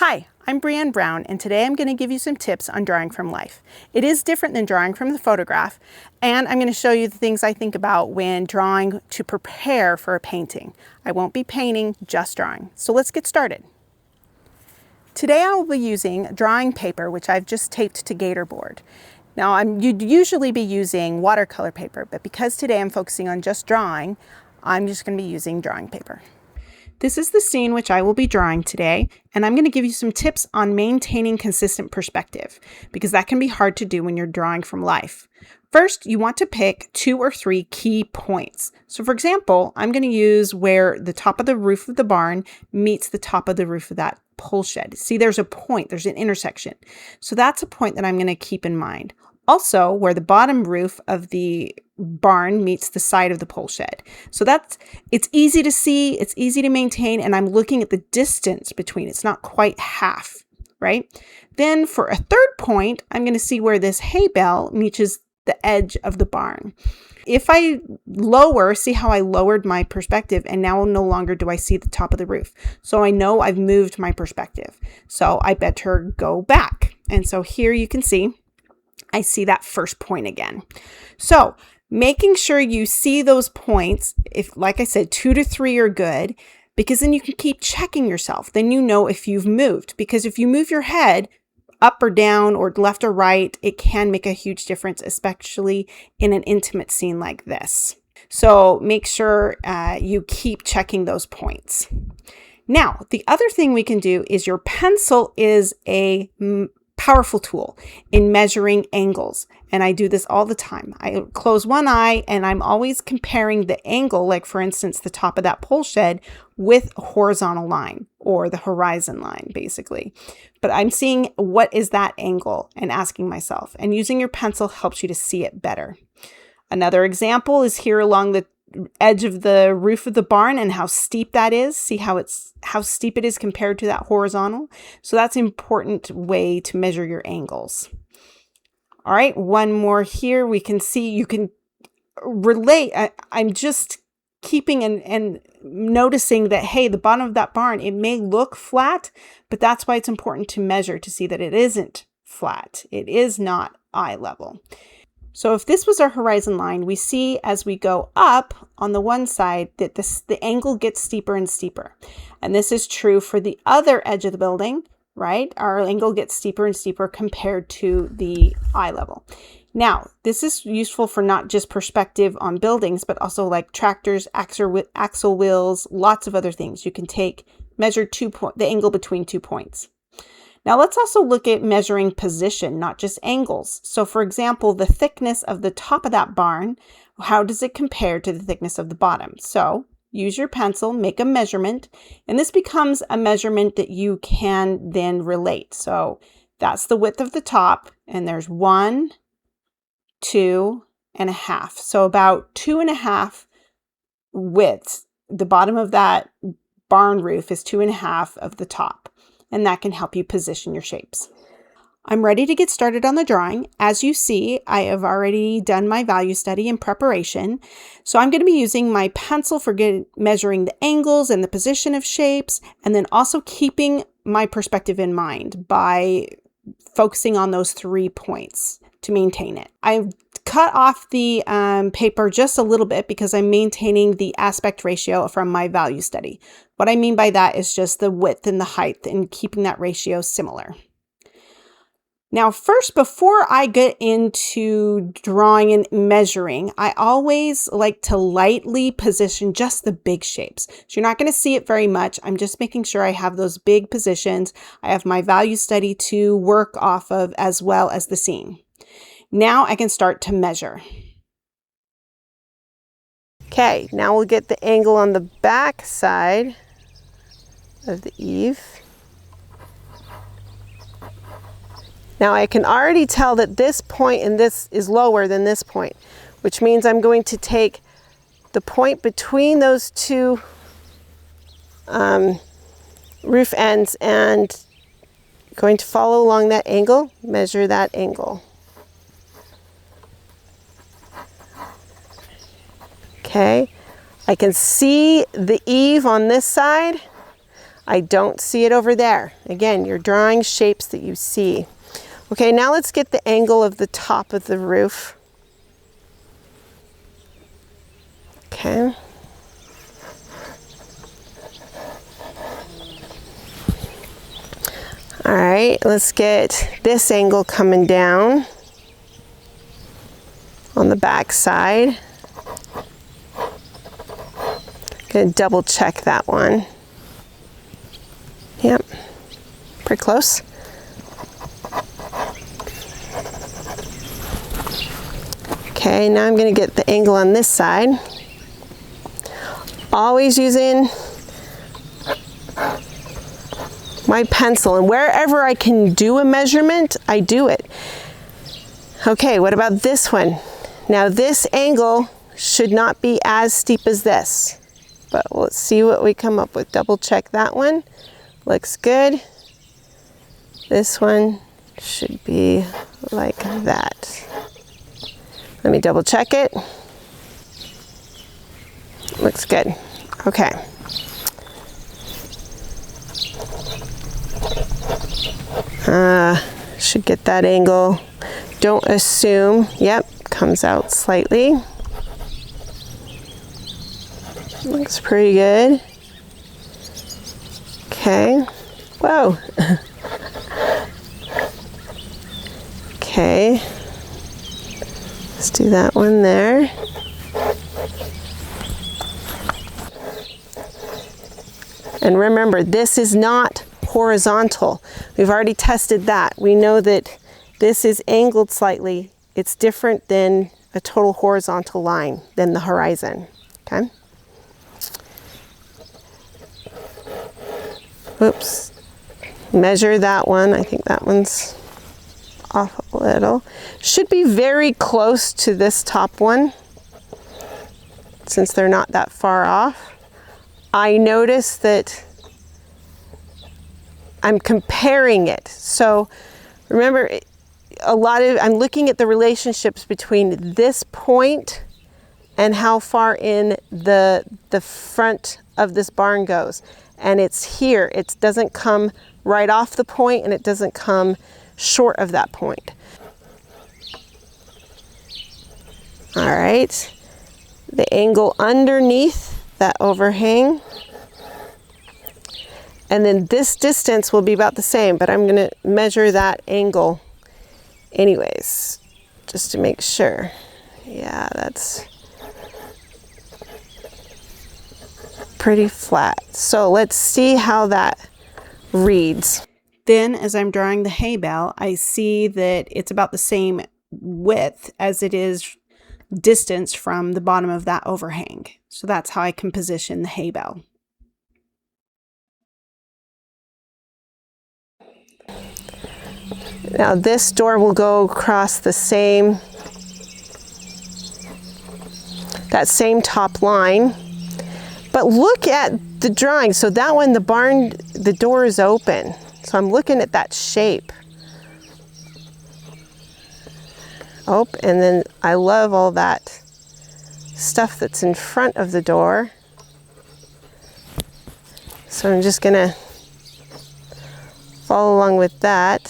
Hi, I'm Brienne Brown, and today I'm going to give you some tips on drawing from life. It is different than drawing from the photograph, and I'm going to show you the things I think about when drawing to prepare for a painting. I won't be painting, just drawing. So let's get started. Today I will be using drawing paper, which I've just taped to Gator board. Now you'd usually be using watercolor paper, but because today I'm focusing on just drawing, I'm just going to be using drawing paper. This is the scene which I will be drawing today, and I'm going to give you some tips on maintaining consistent perspective, because that can be hard to do when you're drawing from life. First, you want to pick 2 or 3 key points. So for example, I'm going to use where the top of the roof of the barn meets the top of the roof of that pole shed. See, there's a point, there's an intersection. So that's a point that I'm going to keep in mind. Also, where the bottom roof of the barn meets the side of the pole shed. So it's easy to see, it's easy to maintain, and I'm looking at the distance between. It's not quite half, right? Then for a third point, I'm going to see where this hay bale meets the edge of the barn. If I lower, see how I lowered my perspective, and now no longer do I see the top of the roof. So I know I've moved my perspective. So I better go back. And so here you can see, I see that first point again. So making sure you see those points, if, like I said, 2 to 3 are good, because then you can keep checking yourself. Then you know if you've moved, because if you move your head up or down or left or right, it can make a huge difference, especially in an intimate scene like this. So make sure you keep checking those points. Now, the other thing we can do is your pencil is a powerful tool in measuring angles. And I do this all the time. I close one eye and I'm always comparing the angle, like for instance, the top of that pole shed with a horizontal line or the horizon line, basically. But I'm seeing what is that angle and asking myself, and using your pencil helps you to see it better. Another example is here along the edge of the roof of the barn and how steep that is. See how steep it is compared to that horizontal. So that's an important way to measure your angles. All right, one more here. We can see, you can relate. I'm just keeping and noticing that, hey, the bottom of that barn, it may look flat, but that's why it's important to measure to see that it isn't flat. It is not eye level. So if this was our horizon line, we see as we go up on the one side that the angle gets steeper and steeper. And this is true for the other edge of the building, right? Our angle gets steeper and steeper compared to the eye level. Now, this is useful for not just perspective on buildings, but also like tractors, axle wheels, lots of other things. You can measure the angle between 2 points. Now let's also look at measuring position, not just angles. So for example, the thickness of the top of that barn, how does it compare to the thickness of the bottom? So use your pencil, make a measurement, and this becomes a measurement that you can then relate. So that's the width of the top, and there's 1, 2.5. So about 2.5 widths. The bottom of that barn roof is 2.5 of the top. And that can help you position your shapes. I'm ready to get started on the drawing. As you see, I have already done my value study in preparation. So I'm going to be using my pencil for measuring the angles and the position of shapes, and then also keeping my perspective in mind by focusing on those 3 points to maintain it. I've cut off the paper just a little bit because I'm maintaining the aspect ratio from my value study. What I mean by that is just the width and the height and keeping that ratio similar. Now, first, before I get into drawing and measuring, I always like to lightly position just the big shapes. So you're not going to see it very much. I'm just making sure I have those big positions. I have my value study to work off of as well as the scene. Now I can start to measure. Okay, now we'll get the angle on the back side of the eave. Now I can already tell that this point and this is lower than this point, which means I'm going to take the point between those 2 roof ends and going to follow along that angle, measure that angle. Okay, I can see the eave on this side. I don't see it over there. Again, you're drawing shapes that you see. Okay, now let's get the angle of the top of the roof. Okay. All right, let's get this angle coming down on the back side. Gonna double check that one. Yep, pretty close. Okay, now I'm gonna get the angle on this side. Always using my pencil, and wherever I can do a measurement, I do it. Okay, what about this one? Now this angle should not be as steep as this, but let's see what we come up with. Double check that one. Looks good. This one should be like that. Let me double check it. Looks good. Okay. Should get that angle. Don't assume. Yep, comes out slightly. Looks pretty good. Okay. Whoa. Okay. Let's do that one there. And remember, this is not horizontal. We've already tested that. We know that this is angled slightly. It's different than a total horizontal line, than the horizon. Okay. Oops. Measure that one. I think that one's off a little. Should be very close to this top one, since they're not that far off. I notice that I'm comparing it. So remember, I'm looking at the relationships between this point and how far in the front of this barn goes. And it's here. It doesn't come right off the point, and it doesn't come short of that point. All right, the angle underneath that overhang, and then this distance will be about the same, but I'm going to measure that angle anyways, just to make sure. Yeah, that's pretty flat. So let's see how that reads. Then as I'm drawing the hay bale, I see that it's about the same width as it is distance from the bottom of that overhang. So that's how I can position the hay bale. Now this door will go across that same top line. But look at the drawing. So that one, the door is open. So I'm looking at that shape. Oh, and then I love all that stuff that's in front of the door. So I'm just gonna follow along with that.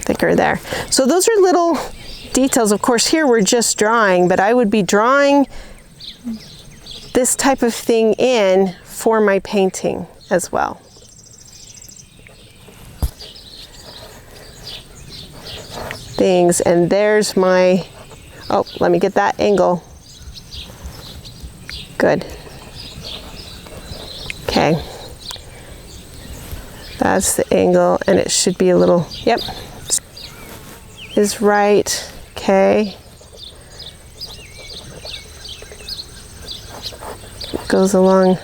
Thicker there. So those are little details. Of course, here we're just drawing, but I would be drawing this type of thing in for my painting as well. Things, and there's my, oh, let me get that angle. Good. Okay. That's the angle, and it should be a little, yep, is right. Okay. Goes along.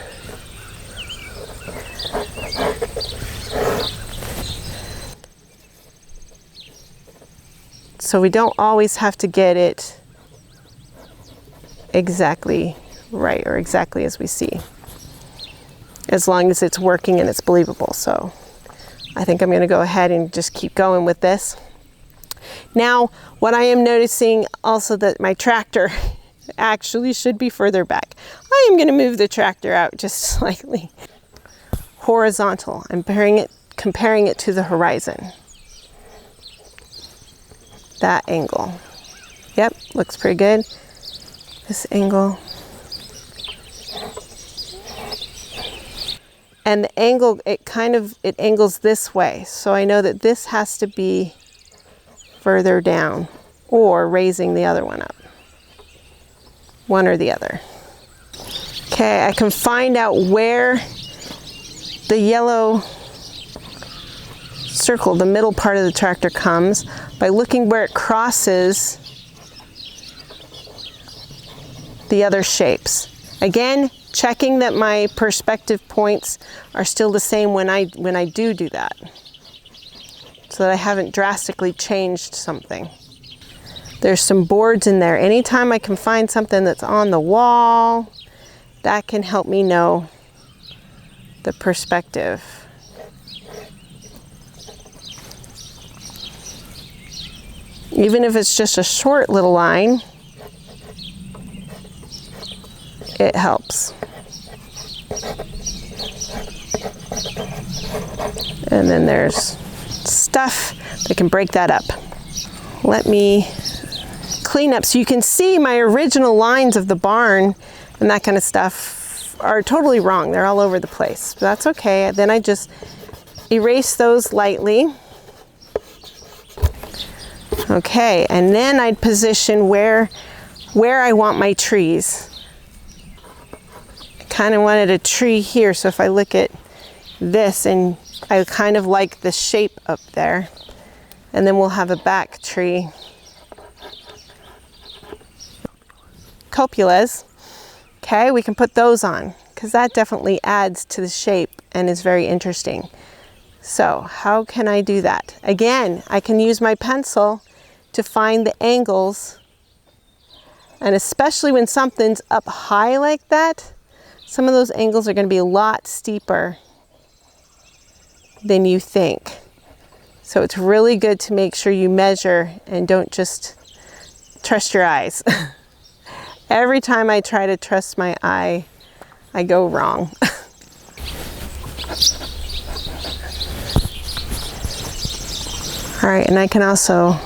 So we don't always have to get it exactly right or exactly as we see, as long as it's working and it's believable. So I think I'm going to go ahead and just keep going with this. Now, what I am noticing also, that my tractor Actually should be further back. I am going to move the tractor out just slightly. Horizontal. I'm comparing it to the horizon. That angle. Yep, looks pretty good. This angle. And the angle, it angles this way. So I know that this has to be further down or raising the other one up. One or the other. Okay, I can find out where the yellow circle, the middle part of the tractor, comes by looking where it crosses the other shapes. Again, checking that my perspective points are still the same when I do that, so that I haven't drastically changed something. There's some boards in there. Anytime I can find something that's on the wall, that can help me know the perspective. Even if it's just a short little line, it helps. And then there's stuff that can break that up. Let me clean up so you can see my original lines of the barn and that kind of stuff are totally wrong. They're all over the place, but that's okay. Then I just erase those lightly. Okay, and then I'd position where I want my trees. I kind of wanted a tree here, so if I look at this, and I kind of like the shape up there, and then we'll have a back tree. Cupulas, okay, we can put those on because that definitely adds to the shape and is very interesting. So how can I do that? Again, I can use my pencil to find the angles, and especially when something's up high like that, some of those angles are going to be a lot steeper than you think. So it's really good to make sure you measure and don't just trust your eyes. Every time I try to trust my eye, I go wrong. All right, and I can also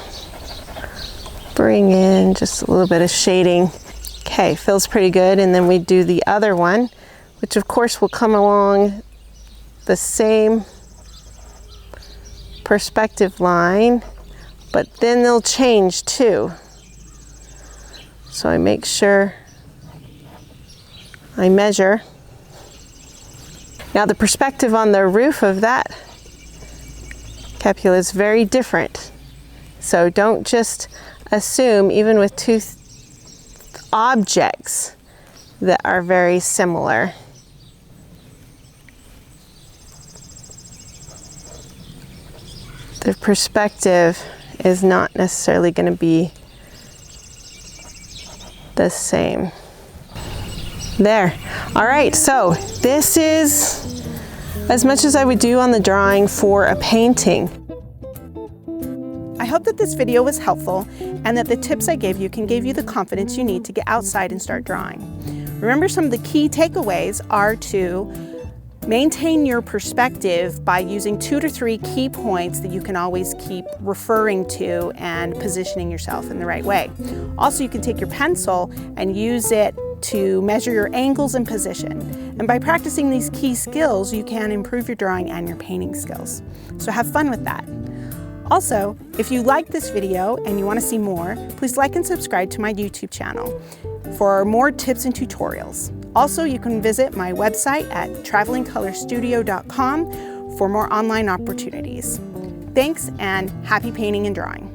bring in just a little bit of shading. Okay, feels pretty good. And then we do the other one, which of course will come along the same perspective line, but then they'll change too. So I make sure I measure. Now the perspective on the roof of that cupula is very different. So don't just assume, even with two objects that are very similar. The perspective is not necessarily going to be the same. There. All right, so this is as much as I would do on the drawing for a painting. I hope that this video was helpful and that the tips I gave you can give you the confidence you need to get outside and start drawing. Remember, some of the key takeaways are to maintain your perspective by using 2 to 3 key points that you can always keep referring to and positioning yourself in the right way. Also, you can take your pencil and use it to measure your angles and position. And by practicing these key skills, you can improve your drawing and your painting skills. So have fun with that. Also, if you like this video and you want to see more, please like and subscribe to my YouTube channel for more tips and tutorials. Also, you can visit my website at travelingcolorstudio.com for more online opportunities. Thanks, and happy painting and drawing.